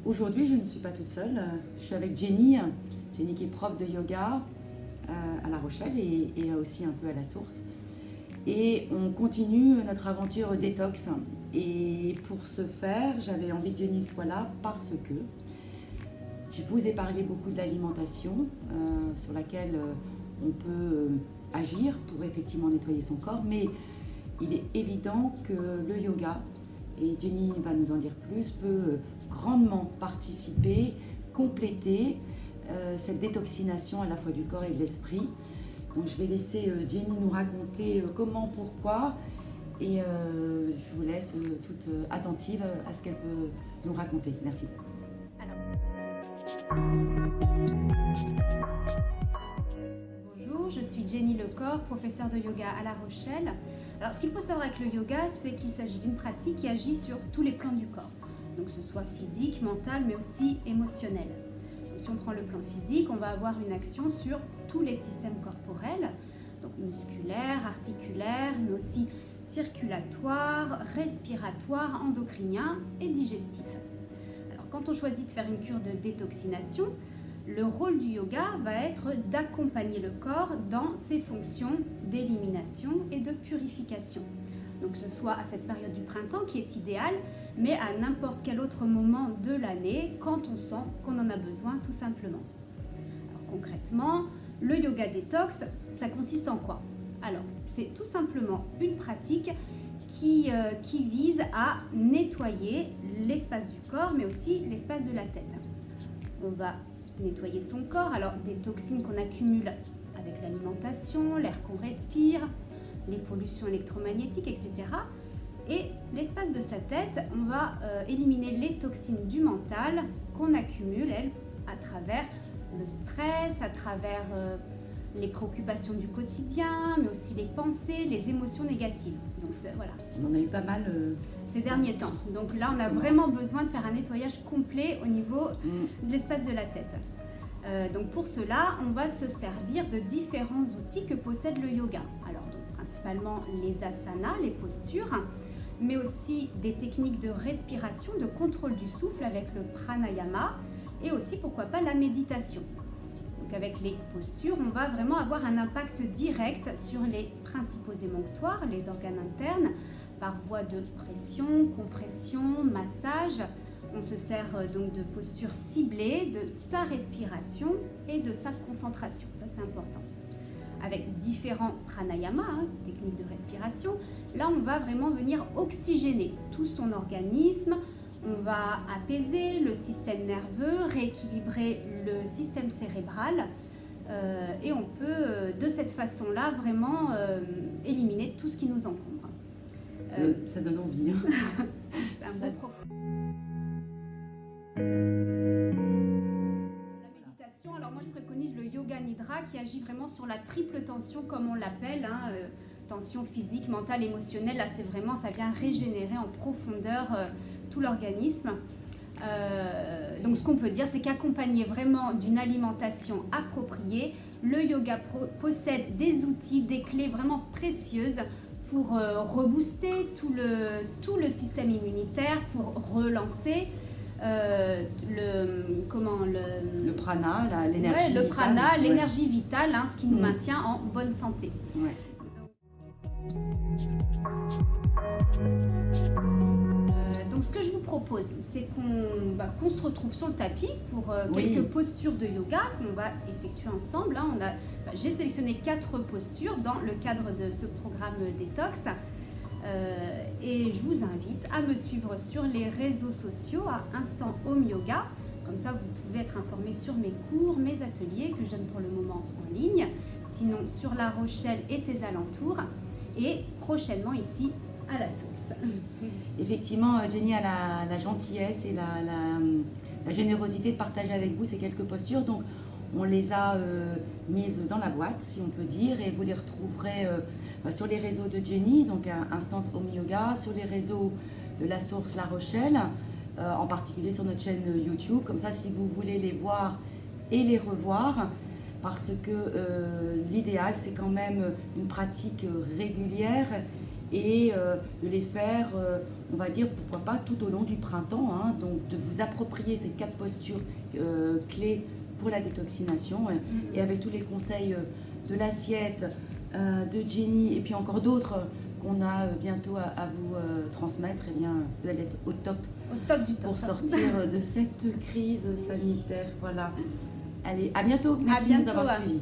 Aujourd'hui, je ne suis pas toute seule. Je suis avec Jenny, Jenny qui est prof de yoga à La Rochelle et aussi un peu à La Source. Et on continue notre aventure détox. Et pour ce faire, j'avais envie que Jenny soit là parce que je vous ai parlé beaucoup de l'alimentation sur laquelle on peut agir pour effectivement nettoyer son corps. Mais il est évident que le yoga, et Jenny va nous en dire plus, peut grandement participer, compléter cette détoxination à la fois du corps et de l'esprit. Donc je vais laisser Jenny nous raconter comment, pourquoi, et je vous laisse toute attentive à ce qu'elle peut nous raconter. Merci. Bonjour, je suis Jenny Lecor, professeure de yoga à La Rochelle. Alors ce qu'il faut savoir avec le yoga, c'est qu'il s'agit d'une pratique qui agit sur tous les plans du corps. Donc que ce soit physique, mental, mais aussi émotionnel. Donc, si on prend le plan physique, on va avoir une action sur tous les systèmes corporels, donc musculaires, articulaires, mais aussi circulatoires, respiratoires, endocriniens et digestifs. Alors quand on choisit de faire une cure de détoxination, le rôle du yoga va être d'accompagner le corps dans ses fonctions d'élimination et de purification. Donc que ce soit à cette période du printemps qui est idéale, mais à n'importe quel autre moment de l'année quand on sent qu'on en a besoin tout simplement. Alors concrètement, le yoga détox, ça consiste en quoi? Alors c'est tout simplement une pratique qui vise à nettoyer l'espace du corps mais aussi l'espace de la tête. On va nettoyer son corps, alors des toxines qu'on accumule avec l'alimentation, l'air qu'on respire, les pollutions électromagnétiques, etc. Et l'espace de sa tête, on va éliminer les toxines du mental qu'on accumule, elles, à travers le stress, à travers les préoccupations du quotidien, mais aussi les pensées, les émotions négatives. Donc voilà. On en a eu pas mal ces derniers temps. Donc là, on a vraiment besoin de faire un nettoyage complet au niveau de l'espace de la tête. Donc pour cela, on va se servir de différents outils que possède le yoga. Alors donc, principalement les asanas, les postures, mais aussi des techniques de respiration, de contrôle du souffle avec le pranayama et aussi pourquoi pas la méditation. Donc avec les postures, on va vraiment avoir un impact direct sur les principaux émonctoires, les organes internes, par voie de pression, compression, massage. On se sert donc de postures ciblées, de sa respiration et de sa concentration. Ça, c'est important. Avec différents pranayamas, techniques de respiration, là, on va vraiment venir oxygéner tout son organisme. On va apaiser le système nerveux, rééquilibrer le système cérébral. Et on peut, de cette façon-là, vraiment éliminer tout ce qui nous encombre. Ça donne envie. C'est un bon programme. La méditation, alors moi je préconise le yoga nidra qui agit vraiment sur la triple tension comme on l'appelle, tension physique, mentale, émotionnelle. Là c'est vraiment, ça vient régénérer en profondeur tout l'organisme. Donc ce qu'on peut dire, c'est qu'accompagné vraiment d'une alimentation appropriée, le yoga possède des outils, des clés vraiment précieuses pour rebooster tout le système immunitaire, pour relancer le prana, l'énergie vitale. Le prana, l'énergie vitale, ce qui nous maintient en bonne santé. Ouais. Donc ce que je vous propose, c'est qu'on se retrouve sur le tapis pour quelques postures de yoga qu'on va effectuer ensemble. J'ai sélectionné 4 postures dans le cadre de ce programme détox. Et je vous invite à me suivre sur les réseaux sociaux à Instant Home Yoga. Comme ça, vous pouvez être informé sur mes cours, mes ateliers que je donne pour le moment en ligne. Sinon, sur La Rochelle et ses alentours. Et prochainement ici, à La Source. Effectivement, Jenny a la gentillesse et la générosité de partager avec vous ces quelques postures. Donc, on les a mises dans la boîte, si on peut dire, et vous les retrouverez sur les réseaux de Jenny, donc Instant Home Yoga, sur les réseaux de La Source La Rochelle, en particulier sur notre chaîne YouTube. Comme ça, si vous voulez les voir et les revoir, parce que l'idéal, c'est quand même une pratique régulière et de les faire, on va dire, pourquoi pas tout au long du printemps, hein, donc de vous approprier ces 4 postures clés pour la détoxination et avec tous les conseils de l'assiette, de Jenny et puis encore d'autres qu'on a bientôt à vous transmettre, et bien vous allez être au top du top pour sortir de cette crise sanitaire. Voilà. Allez, à bientôt. Merci de nous avoir suivis.